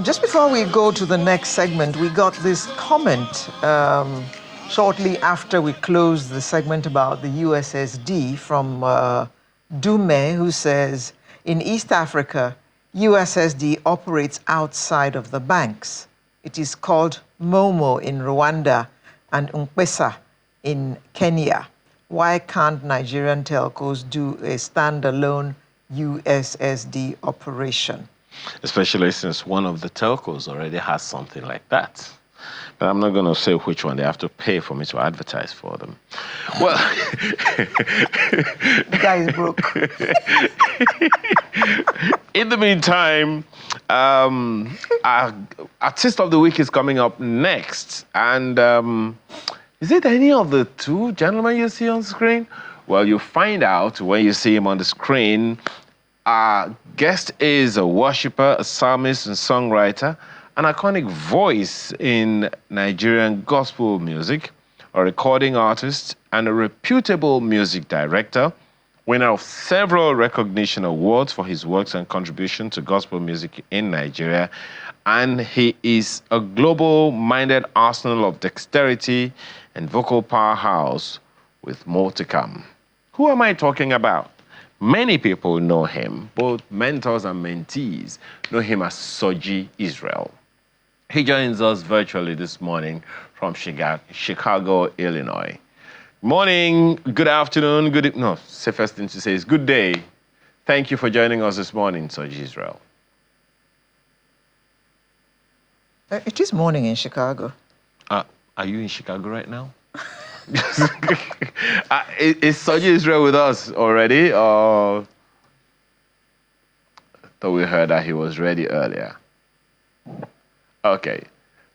Just before we go to the next segment, we got this comment shortly after we closed the segment about the USSD from Dume, who says, in East Africa, USSD operates outside of the banks. It is called Momo in Rwanda and M-Pesa in Kenya. Why can't Nigerian telcos do a standalone USSD operation? Especially since one of the telcos already has something like that. But I'm not going to say which one. They have to pay for me to advertise for them. Well, the guy is broke. In the meantime, our Artist of the Week is coming up next. And is it any of the two gentlemen you see on screen? Well, you find out when you see him on the screen. Our guest is a worshiper, a psalmist and songwriter, an iconic voice in Nigerian gospel music, a recording artist, and a reputable music director, winner of several recognition awards for his works and contribution to gospel music in Nigeria. And he is a global-minded arsenal of dexterity and vocal powerhouse with more to come. Who am I talking about? Many people know him, both mentors and mentees know him as Soji Israel. He joins us virtually this morning from Chicago, Illinois. Morning, good afternoon, no, safest thing to say is good day. Thank you for joining us this morning, Soji Israel. It is morning in Chicago. Are you in Chicago right now? Is Soji Israel with us already, or thought we heard that he was ready earlier? Okay.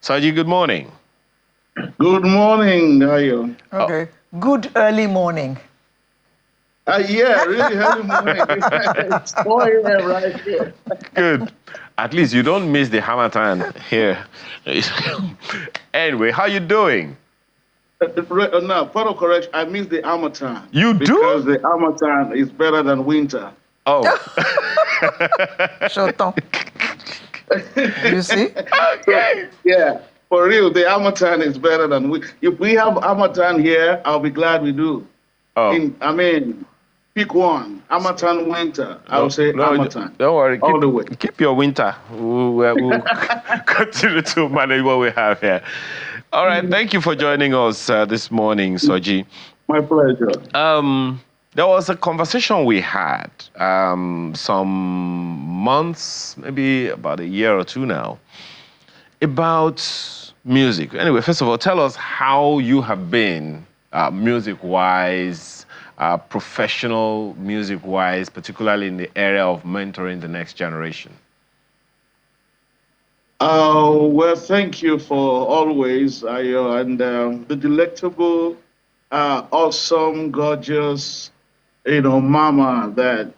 Soji, good morning. Good morning, how are you? Okay. Good early morning. Yeah, really early morning. It's 4 a.m. right here. Good. At least you don't miss the hammer time here. Anyway, how you doing? No, part of correction, I miss the Harmattan. You do? Because the Harmattan is better than winter. Oh. Shut up. You see? Okay. Yeah, for real, the Harmattan is better than winter. If we have Harmattan here, I'll be glad we do. Oh. Pick one. Harmattan winter. I would say Harmattan. Don't worry. All the way. Keep your winter. We'll continue to manage what we have here. All right. Thank you for joining us this morning, Soji. My pleasure. There was a conversation we had some months, maybe about a year or two now, about music. Anyway, first of all, tell us how you have been music-wise, professional music-wise, particularly in the area of mentoring the next generation. Well, thank you for always, Ayo, and the delectable, awesome, gorgeous, mama that,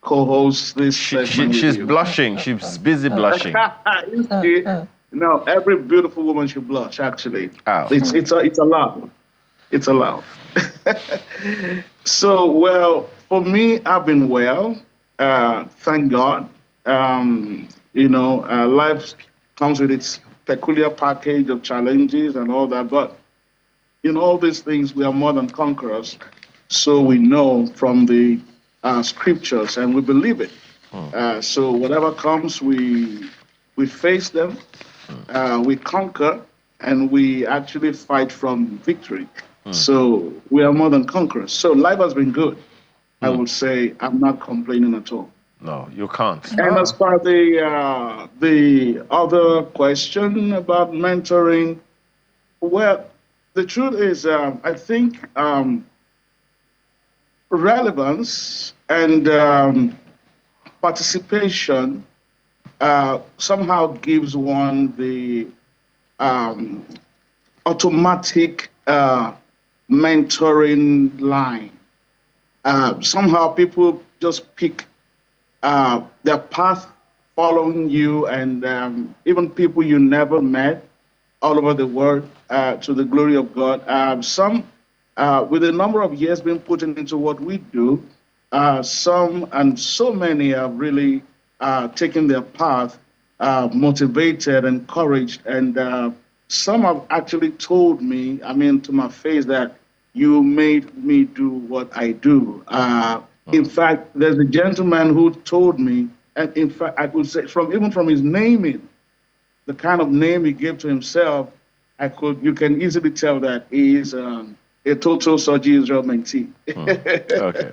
co-hosts this segment. She's blushing. She's busy blushing. No, every beautiful woman should blush, actually. Oh. It's allowed. It's allowed. So, well, for me, I've been well. Thank God. Life comes with its peculiar package of challenges and all that. But in all these things, we are more than conquerors. So we know from the scriptures, and we believe it. So whatever comes, we face them, we conquer, and we actually fight from victory. So we are more than conquerors. So life has been good. I would say I'm not complaining at all. No, you can't. And as far as the other question about mentoring, well, the truth is, I think relevance and participation somehow gives one the automatic mentoring line. Somehow people just pick their path following you, and even people you never met all over the world, to the glory of God. Some, with a number of years being put into what we do, some and so many have really taken their path motivated, encouraged, and some have actually told me, I mean, to my face, that you made me do what I do. In fact, there's a gentleman who told me, and in fact, I would say, even from his naming, the kind of name he gave to himself, you can easily tell that he is a total Soji Israel mentee. Okay.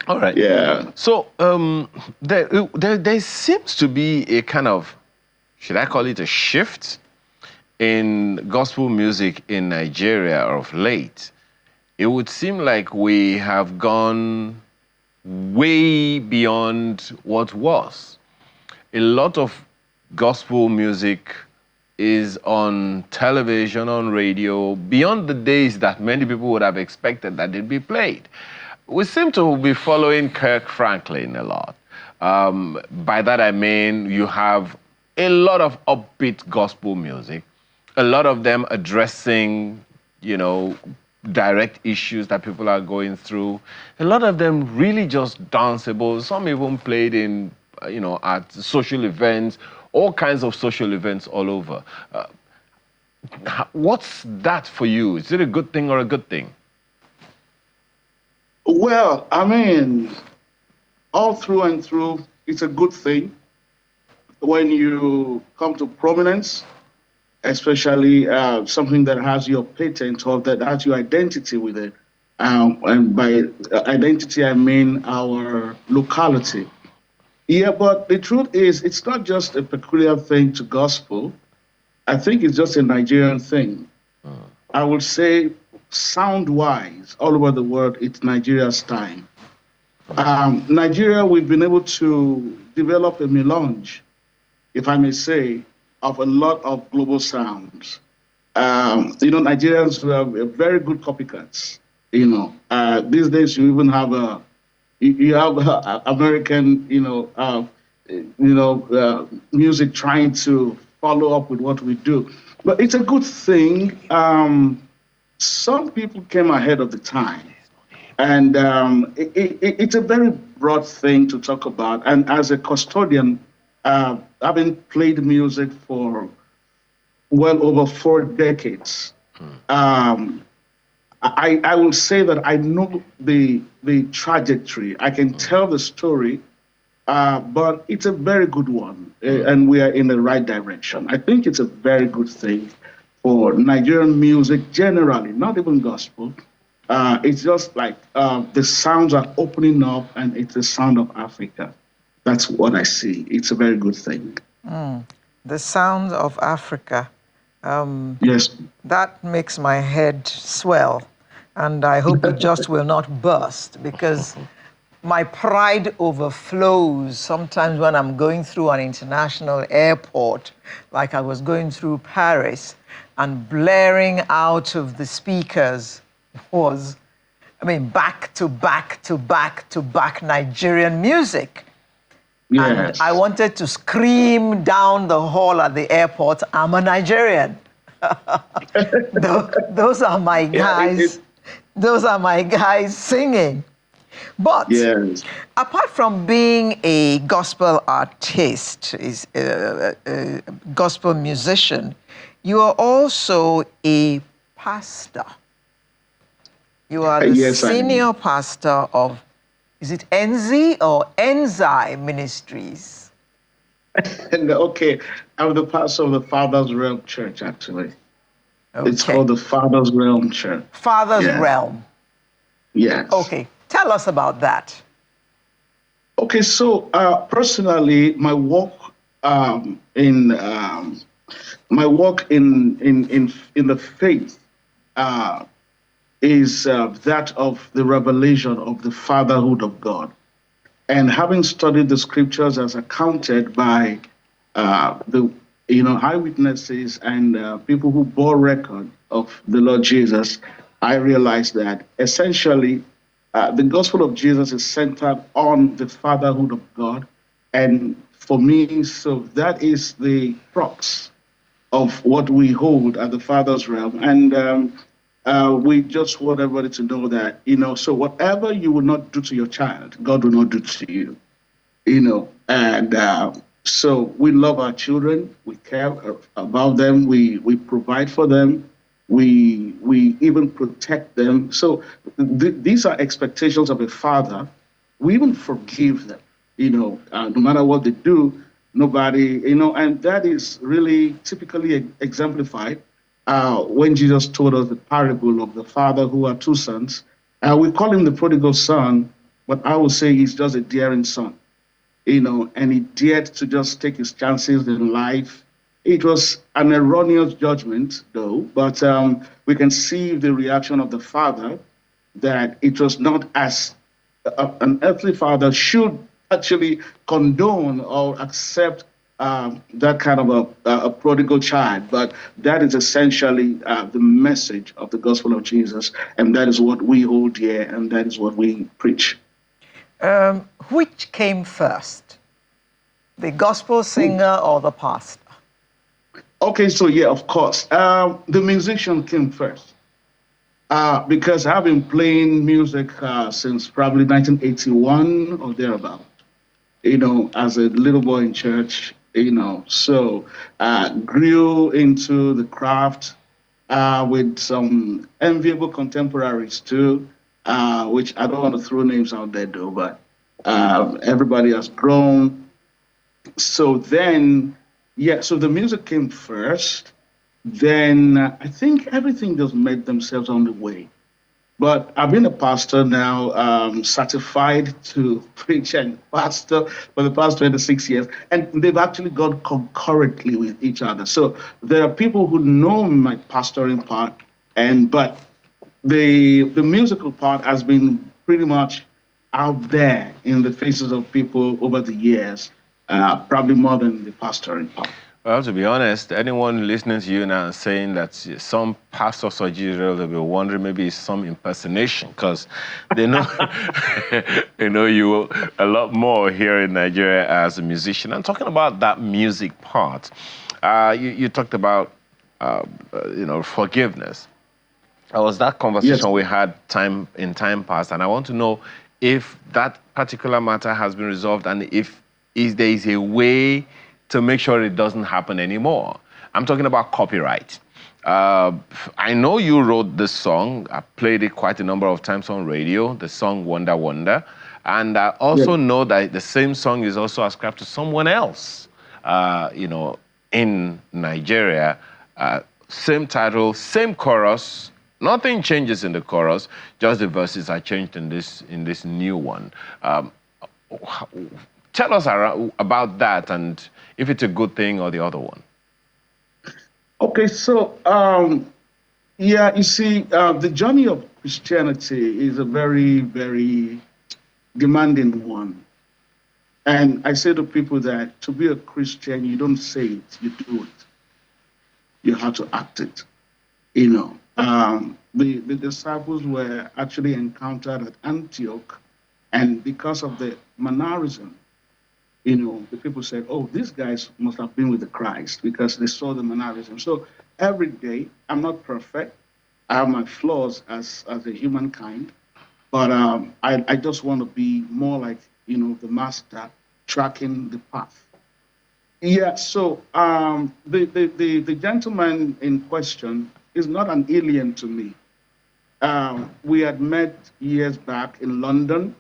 All right. Yeah. So there seems to be a kind of, should I call it a shift in gospel music in Nigeria of late. It would seem like we have gone way beyond what was. A lot of gospel music is on television, on radio, beyond the days that many people would have expected that they'd be played. We seem to be following Kirk Franklin a lot. By that I mean you have a lot of upbeat gospel music, a lot of them addressing, direct issues that people are going through. A lot of them really just danceable. Some even played in, at social events, all kinds of social events all over. What's that for you? Is it a good thing or a good thing? Well, I mean, all through and through, it's a good thing when you come to prominence, especially something that has your patent or that has your identity with it. And by identity, I mean our locality. Yeah, but the truth is, it's not just a peculiar thing to gospel. I think it's just a Nigerian thing. I would say, sound-wise, all over the world, it's Nigeria's time. Nigeria, we've been able to develop a melange, if I may say, of a lot of global sounds. Nigerians are very good copycats. These days you even have American, music trying to follow up with what we do. But it's a good thing. Some people came ahead of the time. And it's a very broad thing to talk about. And as a custodian, having played music for well over 4 decades, I will say that I know the trajectory. I can tell the story, but it's a very good one, and we are in the right direction. I think it's a very good thing for Nigerian music generally, not even gospel. It's just like the sounds are opening up, and it's the sound of Africa. That's what I see. It's a very good thing. The sound of Africa. Yes. That makes my head swell, and I hope it just will not burst, because my pride overflows sometimes when I'm going through an international airport, like I was going through Paris, and blaring out of the speakers was, back to back to back to back Nigerian music. Yes. And I wanted to scream down the hall at the airport, I'm a Nigerian. Those are my guys. Those are my guys singing. But yes, apart from being a gospel artist, a gospel musician, you are also a pastor. You are the senior pastor of, is it Enzi or Enzi Ministries? Okay, I'm the pastor of the Father's Realm Church, actually. Okay. It's called the Father's Realm Church. Father's Realm. Yes. Okay, tell us about that. Okay, so personally, my work in the faith is that of the revelation of the fatherhood of God. And having studied the scriptures as accounted by the eyewitnesses and people who bore record of the Lord Jesus, I realized that essentially the gospel of Jesus is centered on the fatherhood of God. And for me, so that is the crux of what we hold at the Father's realm. And we just want everybody to know that, so whatever you will not do to your child, God will not do to you, and So we love our children. We care about them. We provide for them. We even protect them. So these are expectations of a father. We even forgive them. No matter what they do, nobody. And that is really typically exemplified when Jesus told us the parable of the father who had two sons. We call him the prodigal son, but I would say he's just a daring son, and he dared to just take his chances in life. It was an erroneous judgment, though, but we can see the reaction of the father, that it was not as an earthly father should actually condone or accept that kind of a prodigal child. But that is essentially the message of the gospel of Jesus, and that is what we hold dear, and that is what we preach. Which came first, the gospel singer or the pastor? Okay, so yeah, of course. The musician came first because I've been playing music since probably 1981 or thereabout, as a little boy in church, so grew into the craft with some enviable contemporaries too, which I don't want to throw names out there though, but everybody has grown. So then, yeah, so the music came first. Then I think everything just made themselves on the way. But I've been a pastor now, certified to preach and pastor for the past 26 years, and they've actually gone concurrently with each other. So there are people who know my pastoring part, but the musical part has been pretty much out there in the faces of people over the years, probably more than the pastoring part. Well, to be honest, anyone listening to you now saying that some pastor Soji, they'll be wondering maybe it's some impersonation, because they know they know you a lot more here in Nigeria as a musician. And talking about that music part, you talked about forgiveness. That was that conversation Yes. we had in time past, and I want to know if that particular matter has been resolved, and if there is a way to make sure it doesn't happen anymore. I'm talking about copyright. I know you wrote this song. I played it quite a number of times on radio, the song Wonder Wonder. And I also know that the same song is also ascribed to someone else, in Nigeria. Same title, same chorus. Nothing changes in the chorus, just the verses are changed in this new one. Tell us about that, and if it's a good thing or the other one. Okay, so yeah, you see, the journey of Christianity is a very, very demanding one. And I say to people that to be a Christian, you don't say it, you do it. You have to act it. The disciples were actually encountered at Antioch, and because of the mannerism, the people said, oh, these guys must have been with the Christ, because they saw the mannerism. So every day, I'm not perfect. I have my flaws as a humankind, but I just want to be more like, the master tracking the path. Yeah, so the gentleman in question is not an alien to me. We had met years back in London,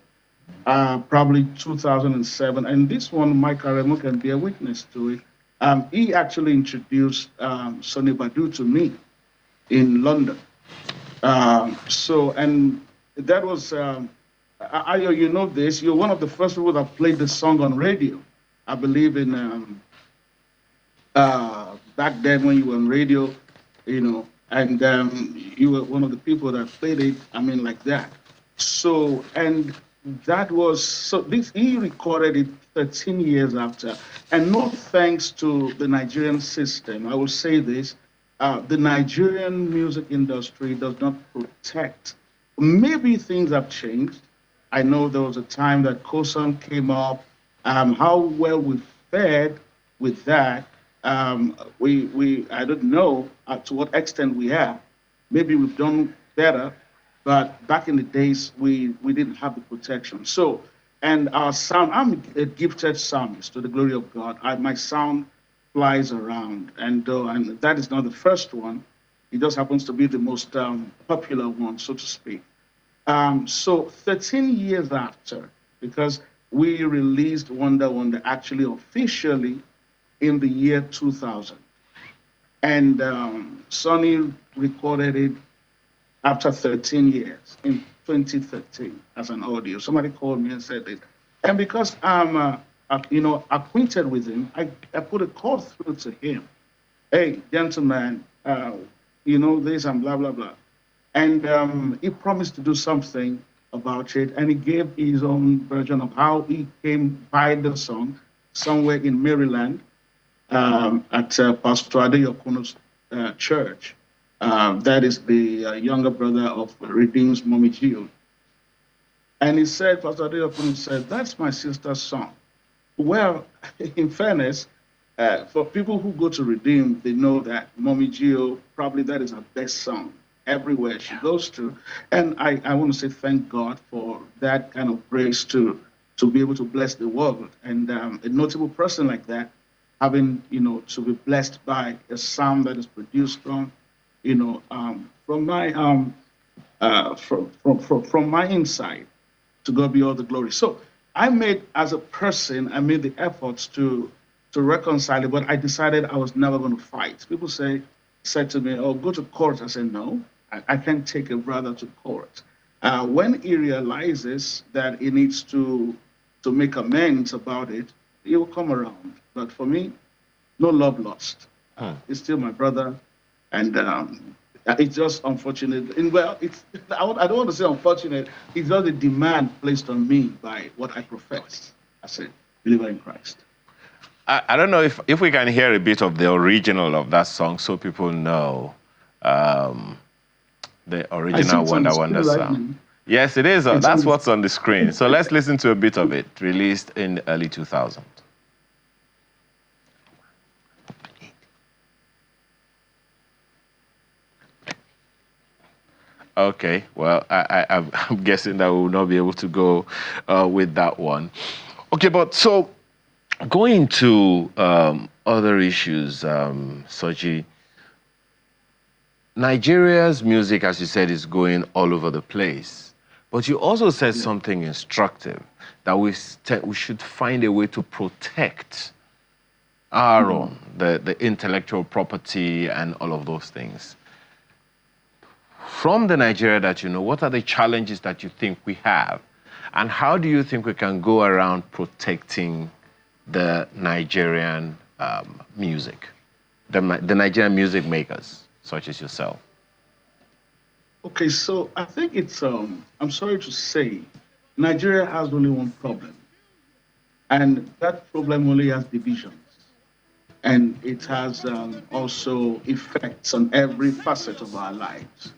probably 2007. And this one, Mike Aremo can be a witness to it. He actually introduced Sonny Badu to me in London. And that was, you know this, you're one of the first people that played the song on radio. I believe in back then when you were on radio, and you were one of the people that played it, like that. So, and that was, so this, he recorded it 13 years after, and not thanks to the Nigerian system. I will say this, the Nigerian music industry does not protect. Maybe things have changed. I know there was a time that COSAM came up, how well we fared with that. I don't know to what extent we have. Maybe we've done better, but back in the days, we didn't have the protection. So And our sound, I'm a gifted psalmist to the glory of God. My sound flies around, and that is not the first one. It just happens to be the most popular one, so to speak. So 13 years after, because we released Wonder Wonder actually officially in the year 2000, and Sonny recorded it after 13 years in 2013 as an audio. Somebody called me and said it. And because I'm, acquainted with him, I put a call through to him. Hey, gentleman, this and blah, blah, blah. And he promised to do something about it. And he gave his own version of how he came by the song somewhere in Maryland at Pastor Adeyokuno's church. That is the younger brother of Redeem's Mommy Gio. And he said, Pastor Adeyokuno said, that's my sister's song. Well, in fairness, for people who go to Redeem, they know that Mommy Gio, probably that is her best song everywhere she goes to. And I want to say thank God for that kind of grace to be able to bless the world. And a notable person like that, having, to be blessed by a sound that is produced from, from my from my inside. To God be all the glory. So I made, as a person, I made the efforts to reconcile it, but I decided I was never going to fight. People said to me, "Oh, go to court." I said, "No, I can't take a brother to court." When he realizes that he needs to make amends about it, he will come around. But for me, no love lost. He's still my brother, and it's just unfortunate. And well, I don't want to say unfortunate. It's just a demand placed on me by what I profess as a believer in Christ. I don't know if we can hear a bit of the original of that song so people know the original Wonder Wonder song. Yes, it is. That's what's on the screen. So let's listen to a bit of it, released in the early 2000s. Okay, well, I'm guessing that we will not be able to go with that one. Okay, but so going to other issues, Soji, Nigeria's music, as you said, is going all over the place. But you also said something instructive, that we should find a way to protect our own, the intellectual property and all of those things. From the Nigeria that you know, what are the challenges that you think we have? And how do you think we can go around protecting the Nigerian music, the Nigerian music makers, such as yourself? Okay, so I think it's, I'm sorry to say, Nigeria has only one problem. And that problem only has divisions. And it has also effects on every facet of our lives.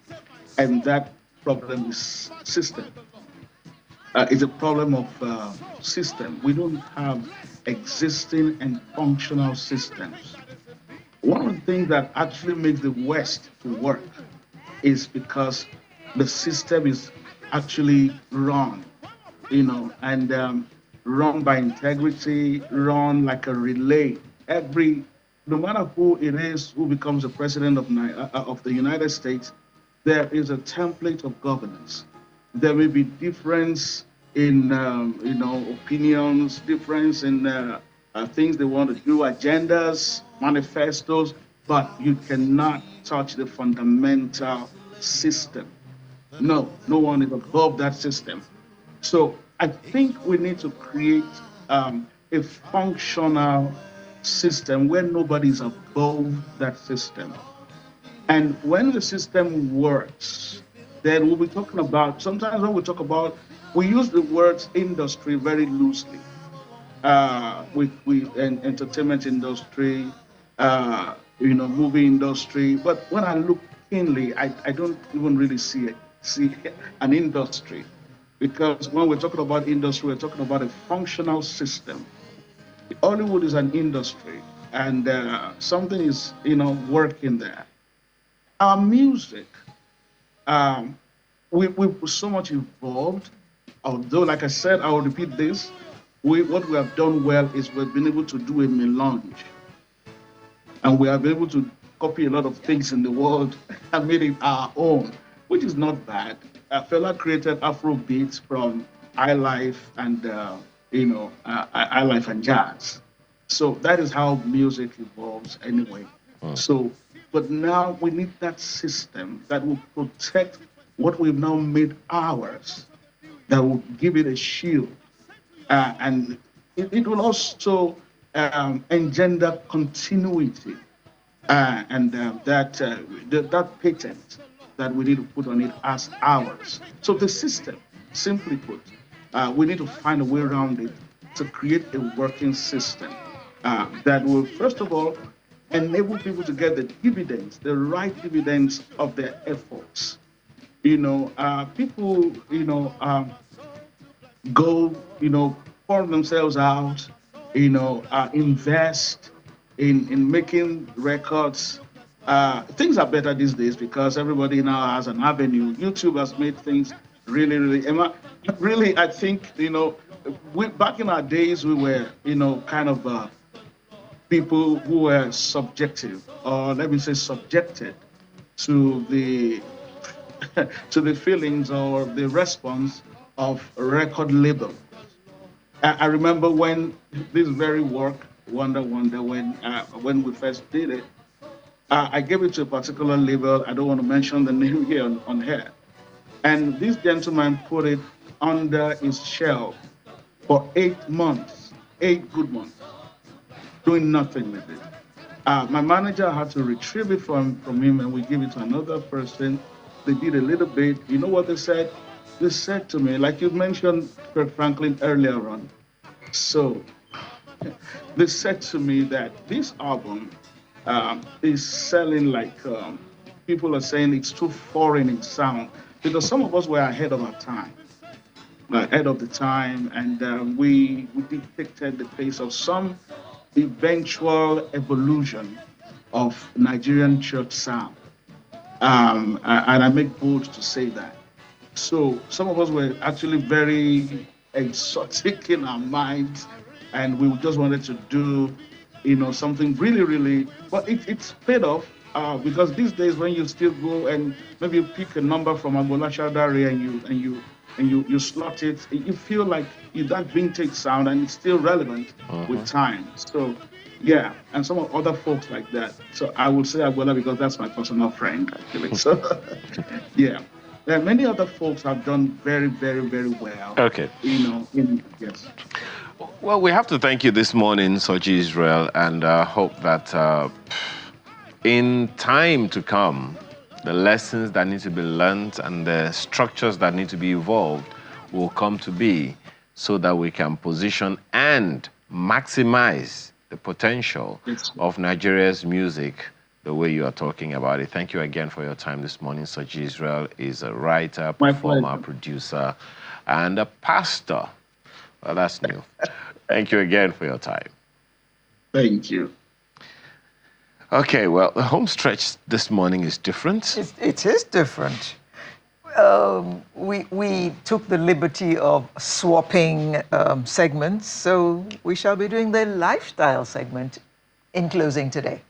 And that problem is system. It's a problem of system. We don't have existing and functional systems. One of the things that actually makes the West to work is because the system is actually run, and run by integrity, run like a relay. No matter who it is who becomes the president of the United States, there is a template of governance. There may be difference in, opinions, difference in things they want to do, agendas, manifestos, but you cannot touch the fundamental system. No one is above that system. So I think we need to create a functional system where nobody is above that system. And when the system works, then we'll be talking about, sometimes when we talk about, we use the words industry very loosely. And entertainment industry, movie industry. But when I look keenly, I don't even really see an industry. Because when we're talking about industry, we're talking about a functional system. Hollywood is an industry, and something is, working there. Our music, we've so much evolved although, like I said, I will repeat this, what we have done well is we've been able to do a melange. And we have been able to copy a lot of things in the world and made it our own, which is not bad. Fela created Afro beats from highlife and highlife and jazz. So that is how music evolves anyway. So, but now we need that system that will protect what we've now made ours, that will give it a shield, and it will also engender continuity, and that patent that we need to put on it as ours. So the system, simply put, we need to find a way around it to create a working system that will, first of all, enable people to get the dividends, the right dividends of their efforts. People, go, pour themselves out, invest in making records. Things are better these days because everybody now has an avenue. YouTube has made things really, really, really, I think, back in our days, we were, kind of people who were subjective, or let me say subjected to the to the feelings or the response of a record label. I remember when this very work, Wonder Wonder, when we first did it, I gave it to a particular label. I don't want to mention the name here on here. And this gentleman put it under his shelf for 8 months, 8 good months, doing nothing with it. My manager had to retrieve it from him, and we gave it to another person. They did a little bit. You know what they said? They said to me, like you mentioned Kirk Franklin earlier on. So they said to me that this album is selling like people are saying it's too foreign in sound, because some of us were ahead of our time, ahead of the time, and we dictated the pace of some eventual evolution of Nigerian church sound. And I make bold to say that. So some of us were actually very exotic in our minds, and we just wanted to do, something really, really. But it's paid off because these days when you still go and maybe you pick a number from Angola Shadari and you slot it, you feel like that vintage sound and it's still relevant with time. So yeah, and some of other folks like that. So I would say Abuela because that's my personal friend, actually. So yeah. There are many other folks have done very, very, very well. Okay. Yes. Well, we have to thank you this morning, Soji Israel, and hope that in time to come, the lessons that need to be learned and the structures that need to be evolved will come to be so that we can position and maximize the potential of Nigeria's music the way you are talking about it. Thank you again for your time this morning. Soji Israel is a writer, performer, producer, and a pastor. Well, that's new. Thank you again for your time. Thank you. Okay, well, the home stretch this morning is different. It is different. We took the liberty of swapping segments, so we shall be doing the lifestyle segment in closing today.